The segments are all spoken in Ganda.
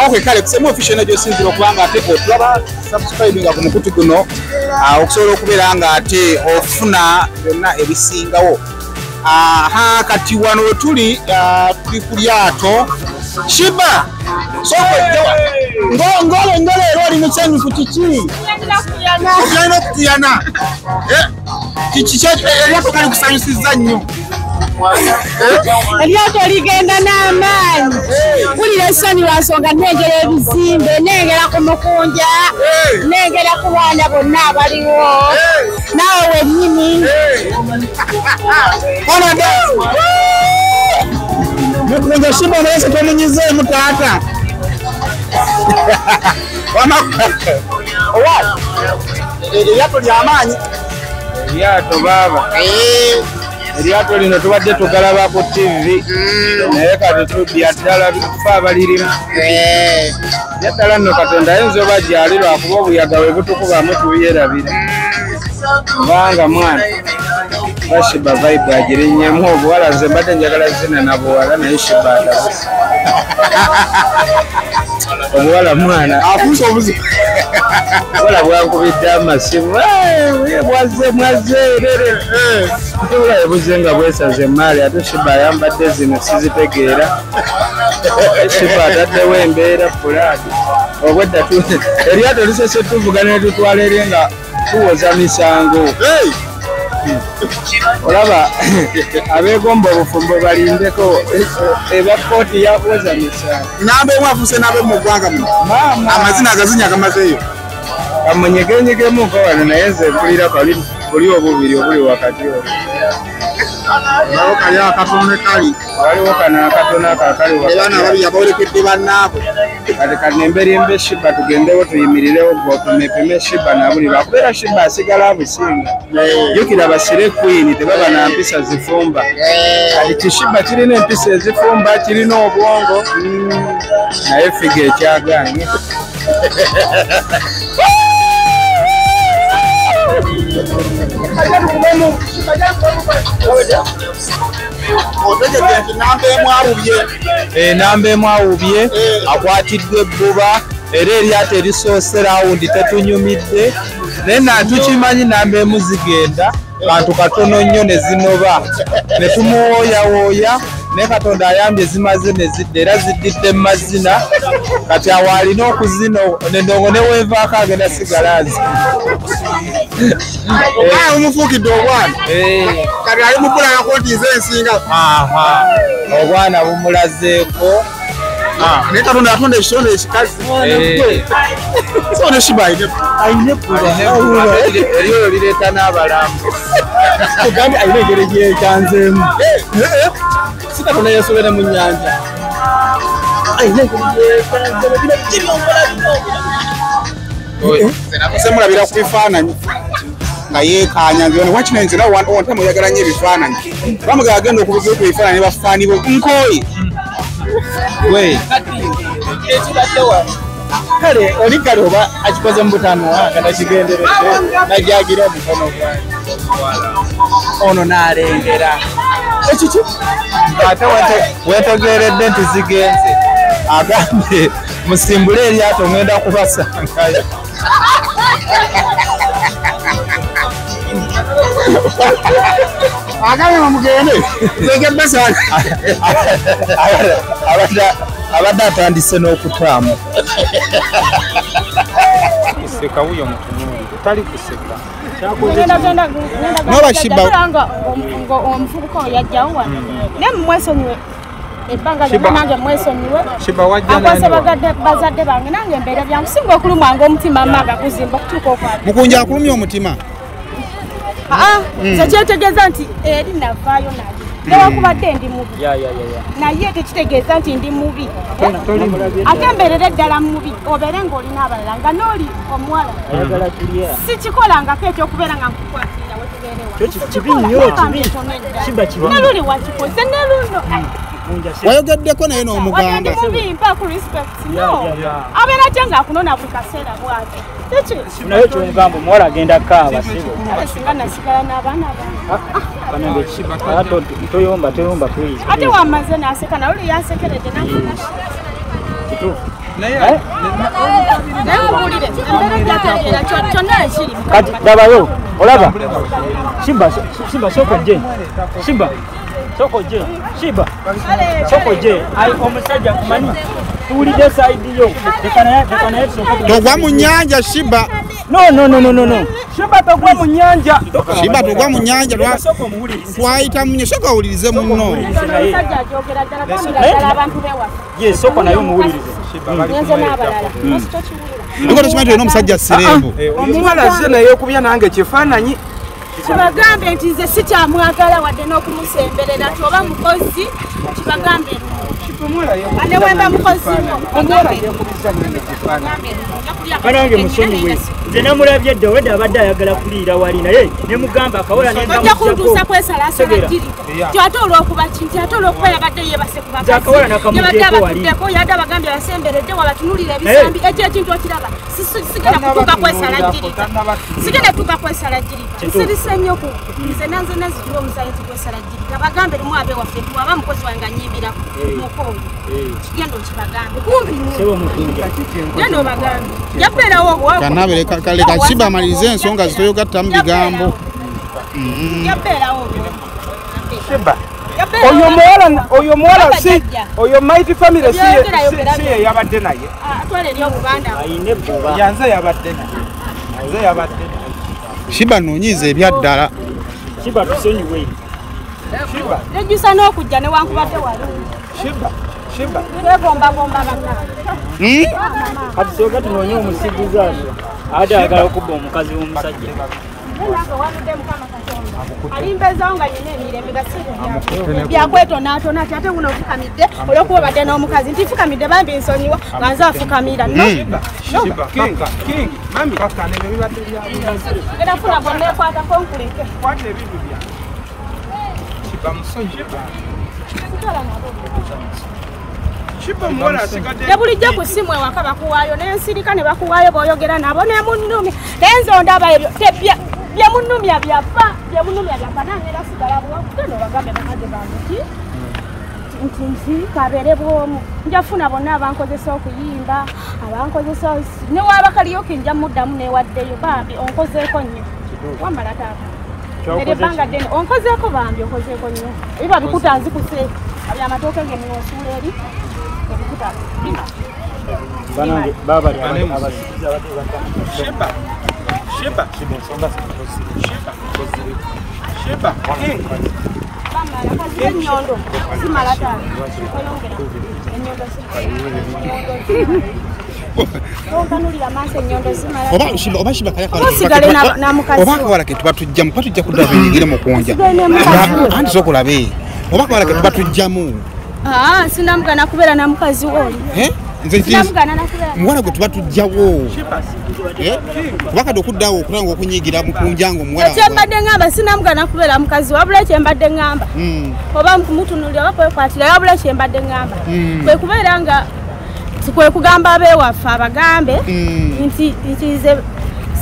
Okay, kale kusema official najo sinziro kubanga ate otulaba subscribing ku mukutu guno okusobola okubeera nga ate ofuna byonna ebisingawo. Kati wano tuli ku lyato Shiba ngole ero ali muchenyi ku kiki kuyana kuyana kiki eryato kali kusanyusiza nnyo elyato ligenda n'amaanyi wulira essanyu lwansonga nnengera ebizimbe nengera ku mukunja nengera ku baana bonna abaliwo naawe wennyini nga Shiba naese tomunyizeemu taata eryato ly'amaanyi eryato baaba eryato lino tubadde tugalaba ku TV naye kati tudya ddala tufa abalirimu yaddala nno Katonda ayinza oba gyali lwakuba obuyaga bwe butukubamu tubyerabira kubanga mwana Shiba vibe agirinnyemu obuwala nze mbadde njagala zina na buwala naye Shiba atabuse obuwala mwana afuuse obuzibu obuwala bwankubidde amasimu mwaze ntubula ebuze nga bwesaze emaali ate Shiba ayambadde zino sizitegeera Shiba ataddewo embeera fulaati obwedda eryato lisese tuvuga ne tutwala eri nga tuwoza misango olaba abeegomba obufumbo balindeko eba kooti yawoza misango n'abeemu afuuse n'abeemu mu ggwanga muno amazina agazinya agamazeeyo kamunyegenyegemu nka wano naye nze mpulira kuli obubiri obuli wakati waliwo kali akatono ne kali waliwo kano akatono akakali abaana babiri abawolekedde bannaabwe kati kanemberimbe Shiba tugendewo tuyimirirewo tumepime Shiba nabuli lwakubeera Shiba asigala abusinga jjukira basire Queen tebaba na mpisa zifumba kati Shiba kirina empisa ezifumba kirina obwongo naye figa ekyagaanye nambeemu awubye akwatiddwa ebbuba era eryato erisoose rawundi tetunyumidde naye natukimanyi nambeemu zigenda bantu katono nnyo ne zinoba ne tumuwooyawooya naye Katonda ayambye zimaze ne zidda era ziddidde mu mazina kati awo alina okuzina nendongo neweevaako agenda sigala nzi omufuukidde obwana kati ali mukulaga kotiiza ensinga obwana bumulazeeko naye Katonda yatonda ekisonde ekikazi so ne Shiba ayine eryo lireeta n'abalambuzi ogambye ayina engeri gyekyanzeemu si Katonda yesobere mu nnyanja ayina engeri gyekyanzeemu bino nakose mulabira ku bifaananyi nga yeekaanya nze wakino nze nawe ontama oyagala nnyo ebifaananyi bamugala agenda okubuga ebifaananyi bafaani bo nkooyi gwe kale oli kale oba akikoze mu butaano katakigenderedde nagyagira omukono gwange ono n'alengera ekiki ate wetegeeredde nti zigenze agambye musimbule eryato ngenda kubasangayo agambye bamugende zegebbasanga abadde atandise n'okutaamu kuseka wuyo mutunuuli tali kuseka noba Shiba omuvubuka oyo yajjawo wano naye mumwesonyiwe ebbanga lyonna nange mwesonyiwe akwase bazadde bange nange embeera byangu singa okulumwanga omutima maaga kuzimba okutuuka okwali mukunja akulumya omutima nze kyetegeeza nti eri navaayo naye newakubadde ndi mubi naye tekitegeeza nti ndi mubi ate embeerera eddala mubi obeere ng'olina abalala nga n'oli omuwala sikikolangako ekyokubeera nga nkukwatira wetubeerewa neluli wakikoze neluno wayogeddeko naye n'omugamba mpa ku respect no abeera kyanga akunona buli kaseera bwate naye kyomugamba omuwala agenda kaaba singa nasigala n'abaana bange toyomba please ate wamaze n'aseka nawe oli yasekeredde nafuna naye mpulire embeera gyategeera kyonna ekiri kati dabayo olaba Shimba soko je Shimba soko je Shimba soko je ai omusajja kumani tuwulidde side yo tekana togwa mu nnyanja Shimba no Shimba togwa mu nnyanja twayita munye soko awulirize munno ye soko nayo muwulirize Niko tukimanyi tulina omusajja Sirembo omuwala azze naye okubya nange kifaananyi kibagambe nti nze sikyamwagala wadde n'okumusemberera toba mukozi kibagambe ane wemba mukozi banange musonyiwe nze namulabye dda wedde abadde ayagala kuliira wali naye ne mugamba akawola ojja kuntuusa kwesalasala giri ate olwokuba kinti ate olwokuba yagadde yebase ku bakaziyabadde abakuddeko yadde abagambye abasemberedde wabatunulira ebisambi ekyo ekintu okiraba sigenda kutuuka kwesala girita sigenda kutuuka kwesala girita nsirise nnyo ku nze nanzena zituwa omusayi nti kwesala girita bagambe limu abe waffe waba mukozi wange anyimbirako mukondo kigenda okibagambe kumpi genda obagambe yabeerawo kanabere kaleka Shimba amalirize ensonga zitoyogatta mu bigambo yabeerawo Shimba oyo muwala si oyo mighty family si yabadde naye atwale eri obuganda yanze yabadde Shimba noonyiza ebyaddala Shimba tusonyiwe nejjusa n'okujja newankubadde walungi Shimba twegombagomba banna kati soka tunoonye omusiguzi azo ate ayagala okubba omukazi w'omusajja alimbezawo nga nyina emirembe byakwetonaatona ate guno ofukamidde olwokuba obadde n'omukazi nti fukamidde bambi nsonyiwa nga nze afukamira era funa bonna ekwatako nkuleke ne bulijjo ku ssimu ewaka bakuwaayo n'ensirika ne bakuwaayo bw'oyogera nabo ne munnumya naye nze ondaba ebyo bye munnumya byaffa nange era sigala bwogenda obagambe bakaze bange nti kabeere bwomu njafuna bonna abankozesa okuyimba abankozesa newaaba kaliyoki nja muddamu newaddeyo bambi onkozeeko nnyo wamala taata erebbanga ddene onkozeeko bambi onkozeeko nnyo ebiba bikutanzikuse abyamatooke gemwosuula eri enyondo zimala taata oba Shimba oba kawala ke tuba tujjamu patujja kudda bingire mu kunja anti sokulabe oba kawala ke tuba tujjamu sinamugana kubeera na mukazi woli muwala gwe tuba tujjawo kubakadde okuddawo okulanga okunyigira mukunjango muwala kyembadde ngamba sinamugana kubeera mukazi wabula kyembadde ngamba oba mutunulira oba kwekwatira wabula kyembadde ngamba kwe kubeera nga kwe kugamba abeewaffe abagambe nti nze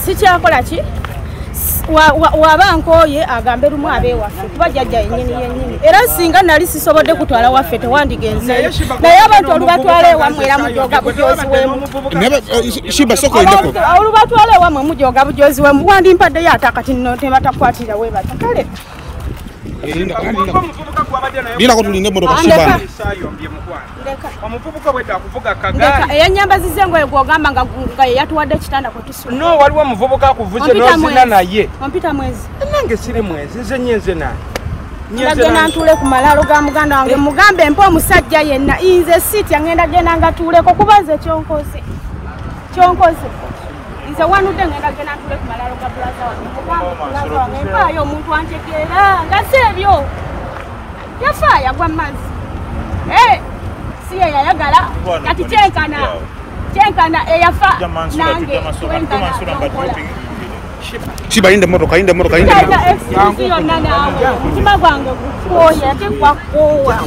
sikyakola ki waba nkooye agambe lumu abeewaffe kuba jjajja yennyini era singa nali sisobodde kutwala waffe tewandigenzeeyo naye abantu olubatwala ewammwe era mujooga bujozi wemu Shimba soko endeko olubatwala ewammwe mujooga bujozi wemu wandimpaddeyo ate akati nno tebatakwatira webata kale lirako tulinde emmotoka Shimba omuvubuka bwedda akuvuga kagaali eyenyambaziza engoye gwogamba nga yeyatuwadde ekitanda kwe tusula no waliwo omuvubuka akuvuze n'ozina naye ompita mwezi nange siri mwezi nze nyenze naye ngenda ntuule ku malaalo ga muganda wange mugambe mpa omusajja yenna nze sitya ngenda genda nga tuuleko kuba nze kyonkoze nze wanudde ngenda genda ntuule ku malaalo ga bulaza wange mpaayo omuntu antegeera nga si ebyo yafa yagwa mu mazzi si ye yayagala kati kyenkana eyafa nange Shimba yinde emmotoka yonna naawe mutima gwange gukooye ate gwakoowa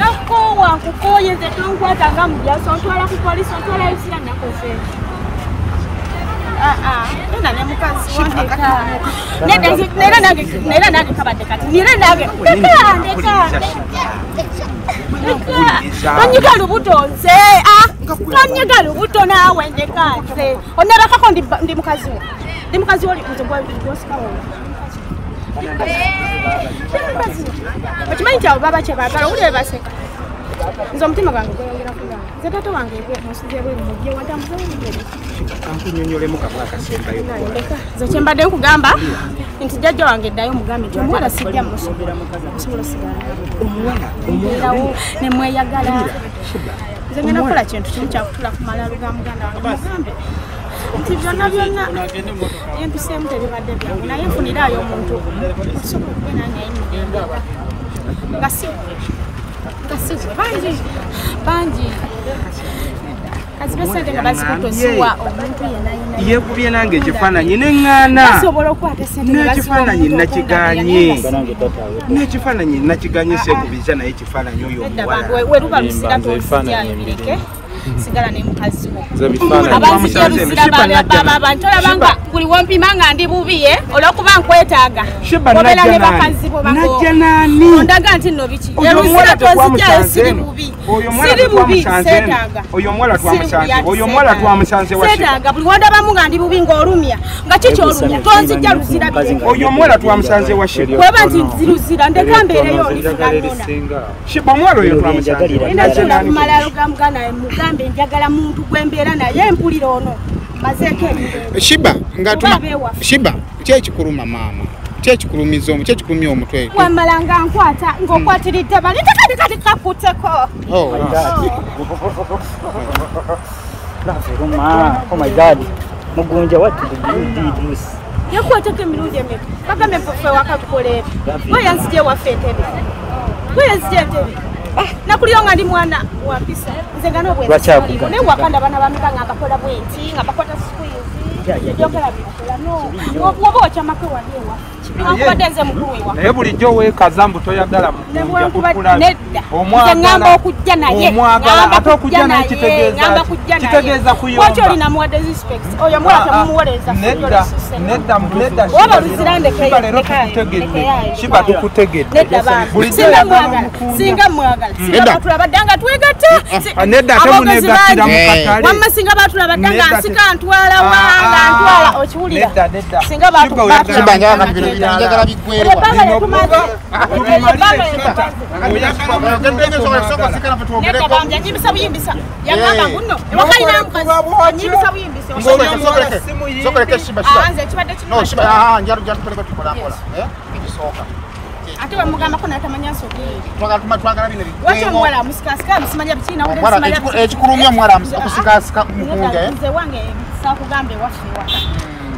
nakowa kukoye nze tonkwatanga mu byaso ntwala ku polisi ntwala yosira nakofe ena ne mukazi wandeka nera nange kabadde kati nira nange Kanyiga lubuto nze kanyiga lubuto nawe ndeka nze onera kako ndi mukazi oli nze gwosikawo Bachimanyi nti baba kyebagala owulire baseka nze omutima gwange gweyongera kugamba nze tato wange musize bwe mujje Ankunyonyolemu kabwa akasembayo nze kyembadde nkugamba nti jjajja wange eddayo mugambe nti omuwala sijja musobola sigala nemweyagala nze ngenda kukola kintu kimu kyakutula kumala luga muganda wange mugambe nti byonna empiseemu tebibadde byange naye nfuniraayo omuntu okusobola okube nange ayimirembe nga sigwe bangi kazibesente nga bazikutosuwa omuntu yekubye nange ekifaananyi neŋŋaana n'ekifaananyi nakiganye n'ekifaananyi nakiganye seekubiza naye ekifaananyi oyo omuwala weruba lusira tosijayo bireke sigala ne mukazi wo abantolabanga buli wompima nga ndi bubiye olwokuba nkwetaaga obera ne bakazi bo bakondaga nti nno biki elusira tosijayo siri bubi seetaaga oyo omwala twamusanze seetaaga buli wondabamu nga ndi bubi ng'olumya nga kikyolumya tonzijja luzira bireke oyo omwala twamusanze wa Shiba weba nti nziruzira ndeka mbeereyo olifunanona Shiba omwala oyo twamusanze ndasula kumala lugamugana mugambe njagala muntu gwembeera naye empulira ono mazeeko Shiba Shiba kyekikuluma maama kyekikulumiza kyekikulumya omutwe wamala nga nkwata ng'okwatiridde bali tekati kakuteko Oh my God. Mugunja, what did you do? yakwateko emirundi emeka bagambe mpufe wakakukoleera weyanzije waffe entebe weyanzije entebe nakuliyo nga ndi mwana wampisa nze nga nobwenziolivo naye wakanda bana bameka nga mbakola bwenti nga bakwata squeeze jokera bikola no woba okyamake wali ewa newankubadde nze mukulu ewa naye bulijjo weekaza mbu toyagala nedda nze ngamba okujja naye ngamba kujja naye kitegeeza kuyomba waki olina muwadde respect oyo mwala temumuwolereza nedda oba luzira Shiba tukutegedde nedda bambi singa mwagala singa batulabadde nga twegatte nedda temunegattira mu katale wamma singa batulabadde nga nsika ntwala wanga ntwala okiwulira singa njagala biggweerewa nyibisa buyimbisa yagamba nguno ewakalina mukazi nyibisa buyimbisa sokoleke Shiba nze kibadde ate wamugambako natamanya nsogeri waki omuwala amusikasika amusimanya bikina ekikulumya omuwala okusikasika mukunja nze wange sakugambe waffe ewaka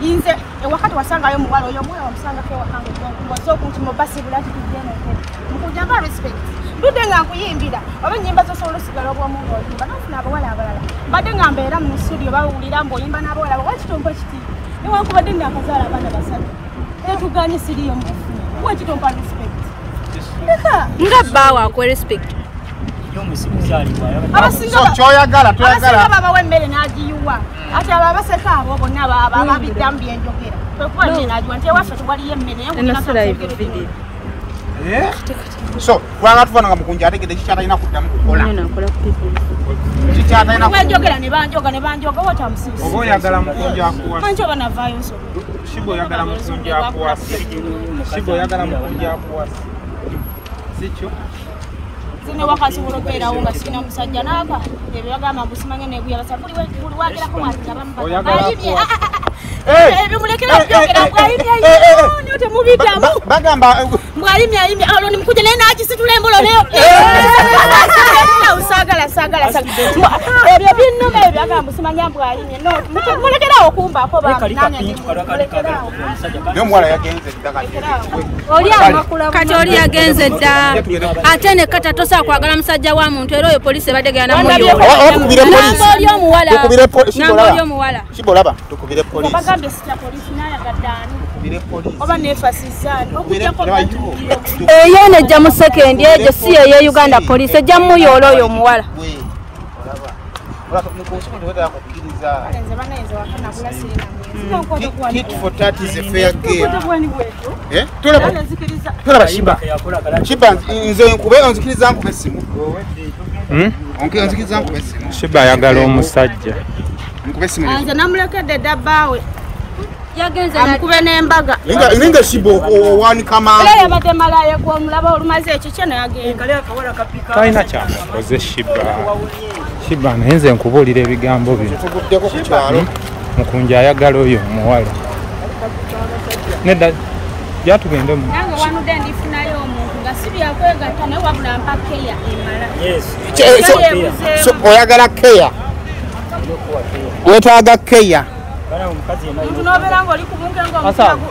inze ewakati wasangayo omuwala oyo omuwala wamusangako ewakange ozokuntimo basibulati tujenete mukujanga respect tudde nga nkuyimbira oba ennyimba zosobola osigala obwomu ng'oyimba nofuna abawala abalala mbadde nga mbeera mu studio bawulira mbuoyimba n'abawala wakitompa ekitiibwa newankubadde ndakazaala abaana basatu tetuganye siriyo mukufuna wakitompa respect nga bbaawo akwe respect abasinga babawa emmere n'agiyuwa ate abo abaseka abo bonna babiddamu byenjogera kwekuba nyenagiwa nti ewaffe tewaliyo emmere so wanga tuvana nga mukunja ategedde kikyatalina kuddamu kukola kikyatalina ne banjoga wotamusibisa oba oyagala mukunja akuwasa manki oba navaayo nsobi Shiba oyagala mukunja akuwasa Shiba oyagala mukunja akuwasa sikyo zine wakasobola okubeerawo nga sirina musajja naaka ebyo bagamba mbusimanye neguyabasa buli wagerako mwatinga bamubayibye ebyo mulekera okubyogera mbwayimye temubiddamu bagamba mbwayimye olwo nimukujja naye nakisitula embolo sagala ebyo binnuma ebyo bagamba mbusimanya mbwayimye mulekerawo okumbako omuwala yagenze kati oli yagenze dda ate ne kata tosobola kwagala musajja wa muntu era oyo poliisi ebadegera oli omuwala Shibolaba tukubire polisi bagambye sitya polisi nayagaddaani oba nefasizzaani okujjako batu eyo nejja mu sekendi ejo si ye Uganda police ejja muyoola oyo omuwala Tit for tat is a fair game. Shiba nze nkube onzikiriza nkube simu. Onzikiriza nkube simu. Shiba ayagala omusajja. Nkube simu. Nze namulekedde dabbaawe. Yagenze amukube n'embaga. Ninga Shiba owanika mangu. Era yabadde malaaya gw'omulaba olumaze ekyo kyeno yagenda. Talina kyamakoze Shiba. Shiba naye nze nkubuulira ebigambo bino. Tuguddeko ku kyalo. Mukunja ayagala oyo omuwala. Nedda byatugende mu. Nange wanudde ndifunayo omuntu nga si byakwegatta naye wabula mpa keya emala. So oyagala keya. Wetaaga keya. Omuntu n'obeera ng'oli ku bunkengo omusago.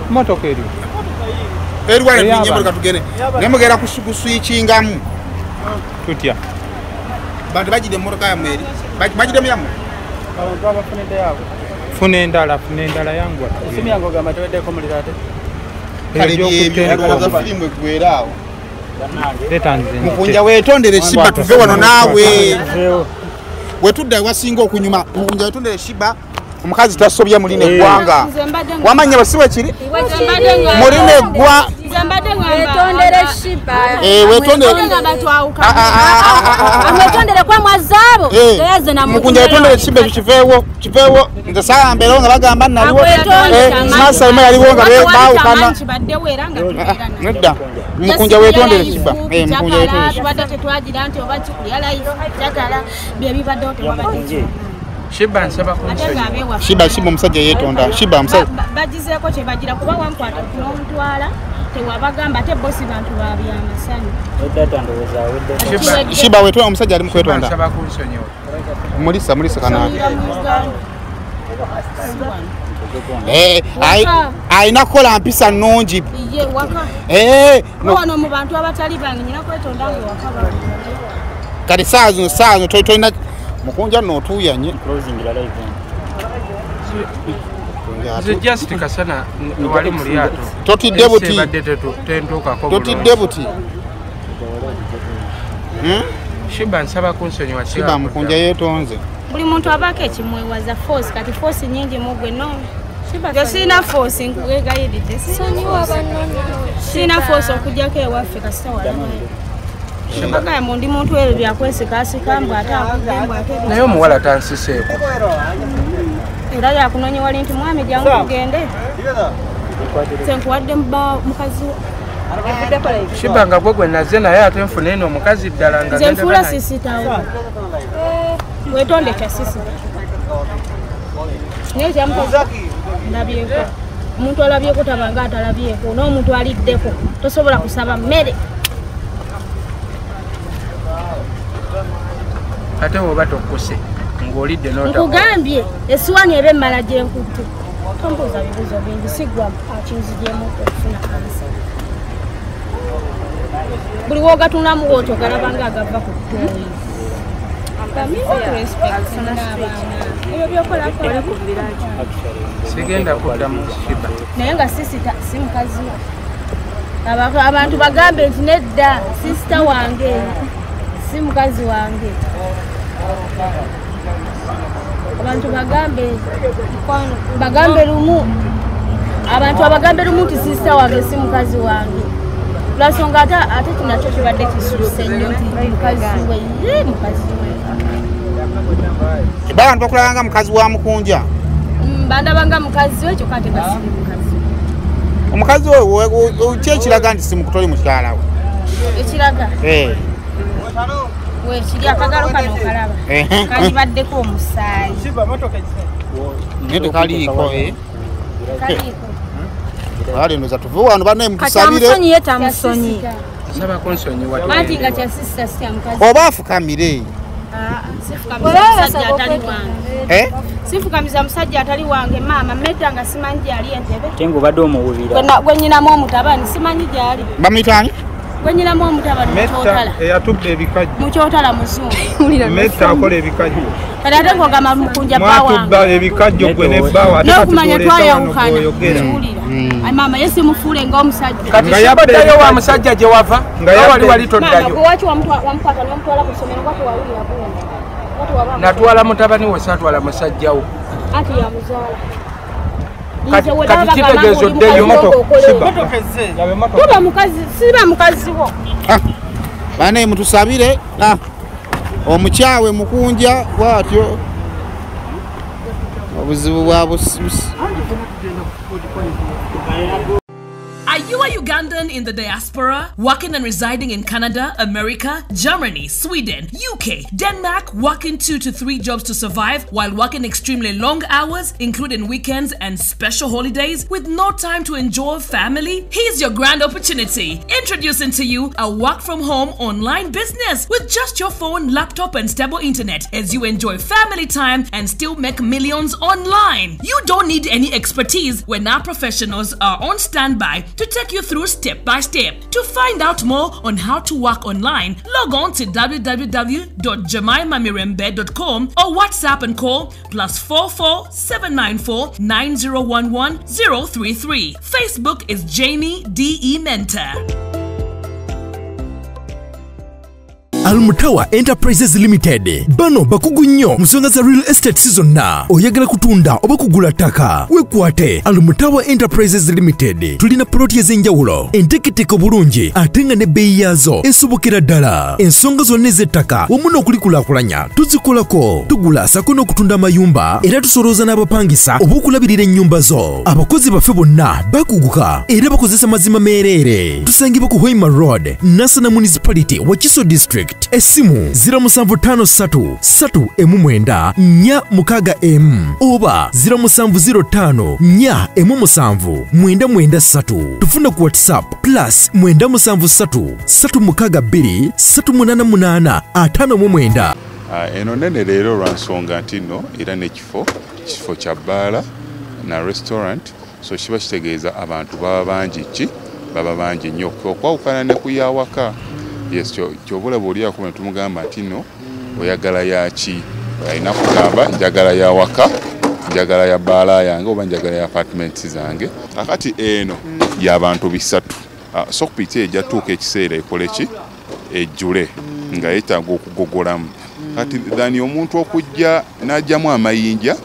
Motoka eri. Eri wale tunyembe katugende. Nemugera kuswikingamu. Tutya. Bantu bagide mmotoka ya mweri. Bagide myamu. Abantu abafunidde yabo. Funa endala yangu. Simu yange ogamba teweddeko muliraate. Firimu egwerawo. Leta nze. Mukunja weetondere Shiba tuve wano naawe. Wetudda wasinga okunyuma. Mukunja weetondere Shiba. Omukazi tasobya muline eggwanga. Wamanya basiwe kiri? Muline eggwa. Wetondere Shiba. Wetondere. Amwetondere kwa mwazaabo. Teyaze na Mukunja weetondere Shiba kiveewo. Nze saayamberawo nga bagamba naliwo. Masa ime yaliwo nga baawukana. Nedda. Mukunja weetondere Shiba. Mukunja weetondere Shiba. Tetwagira nti oba kikulya life kyagala bye bibaddewo tewabadde. Shiba nsaba kunsonyiwa. Shiba omusajja yeetonda. Shiba omusajja. Bagizeeko kye bagira kuba wankwata n'omutwala tewabagamba ate bosi bantu babyamasanyu. Shiba weetonda omusajja ali mu kwetonda. Nsaba kunsonyiwa. Mulisa kanaabi. Ayina kukola mpisa nnungi. Ye waka. Wano mu bantu abatali bange nyina kwetonda nga waka bantu. Kati saa zino tolina Mukunja n'otuuyanye. Closing la live. Nze just kasana wali mu lyato. Totidde buti. Totidde buti. Shiba nsaba kunsonyiwa. Shiba Mukunja yeetonze. Buli muntu abaako ekimwewaza force kati force nyingi mugwe no. Yo sina force nkugayidde. Sonyiwa bannona. Sina force okujjako ewaffe kasita wala. Shibaga mundi muntu ebyo byakwesikaasika mbw ate akudde ate. Naye omuwala tansiseeko. Era yakunonye wali nti mwami jangu tugende. Senkuwadde mukazi wo. Shiba nga gwe naze naye ate nfuna eno omukazi ddala nga nfuula sisitawo. Wetonde kya sisita. Naye kyamukazi ndabyeko. Omuntu alabyeko tabanga atalabyeko. N'omuntu aliddeko tosobola kusaba mmere. Ate woba tokkuse ng'olidde n'otaba. Nkugambye essuwani eba emmala gy'enkutte. Tombuuza bibuuzo bingi siggwa akinzigyemu okufuna kansa. Buli w'ogatundamu wootyo galaba ng'agava ku ttooyi. Ebyo by'okolako sigenda kuddamu Shiba. naye nga sisita si mukazi we. Abantu bagambe nti nedda sisita wange si mukazi wange. Abantu bagambe lumu. Abantu abagambe lumu nti sisita wange si mukazi wange. Lwasonga ate kinakyo kibadde kisuuse nnyo nti mukazi we ye mukazi we. Abantu bakulanga mukazi wa Mukunja. Bandabanga mukazi we kyokka ate gasi mukazi. Omukazi we kyekiraga nti si mukutoli mukyala we. Ekiraga? We kiri akagalo kano okalaba. Kalibaddeko omusaayi. Nede kaliiko Kaliiko. Wale ndoza tuve wano banaye mutusabire. Musonyi yeta musonyi. Nsaba kunsonyiwa. Mati nga kya sister si mukazi. Oba afukamire. Musajja atali wange. Sifukamiza musajja atali wange maama mmetta nga simanyi gyali Entebbe. Tengo badde omuwulira. Gwe nyinamu omutabani simanyi gyali. Bamuyitani? Gwenyinamu omutabani mukyotala. Eyatubba ebikajjo. Mukyotala muzungu. Metta akola ebikajjo. Kati ate ng'ogamba mukunja bbawa. Mwatubba ebikajjo gwe ne bbawa ate n'okumanya twayawukana. Maama ye simufuule ng'omusajja. Kati yabaddeyo wa musajja gye wava nga wali toddayo. Lwaki wamukwata n'omutwala ku ssomero nga tewawulira bwona? Natwala mutabani we saatwala musajja wo. Anti yamuzaala. Kati kitegeeza oddeyo tuba mukazi siba mukazi wo. Bane mutusabire omukyawe mukunja bwatyo obuzibu bwa busibusi. Are you a Ugandan in the diaspora, working and residing in Canada, America, Germany, Sweden, UK, Denmark, working 2 to 3 jobs to survive while working extremely long hours, including weekends and special holidays, with no time to enjoy family? Here's your grand opportunity. Introducing to you a work-from-home online business with just your phone, laptop, and stable internet as you enjoy family time and still make millions online. You don't need any expertise when our professionals are on standby to take you through step by step. To find out more on how to work online, log on to www.jemimamirembe.com or WhatsApp and call +44 794 9011 033. Facebook is Jamie DE Mentor. Almutawa Enterprises Limited bano bakugu nnyo musonga za real estate season na oyagala kutunda oba kugula ttaka wekwate Almutawa Enterprises Limited tulina ploti ez'enjawulo enteketeko bulungi ate nga ne bbeeyi yaazo esobokera ddala ensonga zonna ez'ettaka wamu n'okulikulaakulanya tuzikolako tugula sako n'okutunda amayumba era tusolooza n'abapangisa oba okulabirira ennyumba zo abakozi baffe bonna bakuguka era bakozesa mazima meereere tusangibwa ku Hoima Road Nasana Municipality Wakiso District Esimu 0753 3 4 oba 0705 4 9 tufuna ku WhatsApp +973 362 388 59. Eno nene leero lwa nsonga nti nno era n'ekifo kya bbaala na restaurant so kiba kitegeeza abantu baba bangi nnyo okwawukana ne kuyawaka. Yes, kyobula bw'oli akuma tumugamba nti nno oyagala yaki alina kugamba njagala ya waka njagala ya bbaala yange oba njagala ya apartments zange kakati eno y'abantu bisatu so kupita ejjatuuka ekiseera ekole ki ejjule nga yeetaaga okugogolamu kati dhani omuntu okujja n'ajjamu amayinja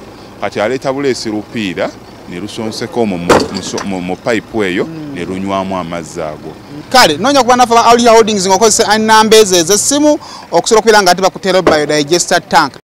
kati aleeta buleesi lupiira ne lusonseko mu pipe eyo ne lunywamu amazzi ago. Kale nonya kuba nafa Aulia Holdings ngokozesa namba ez'essimu okusobola okubeera nga ate bakutera biodigester tank.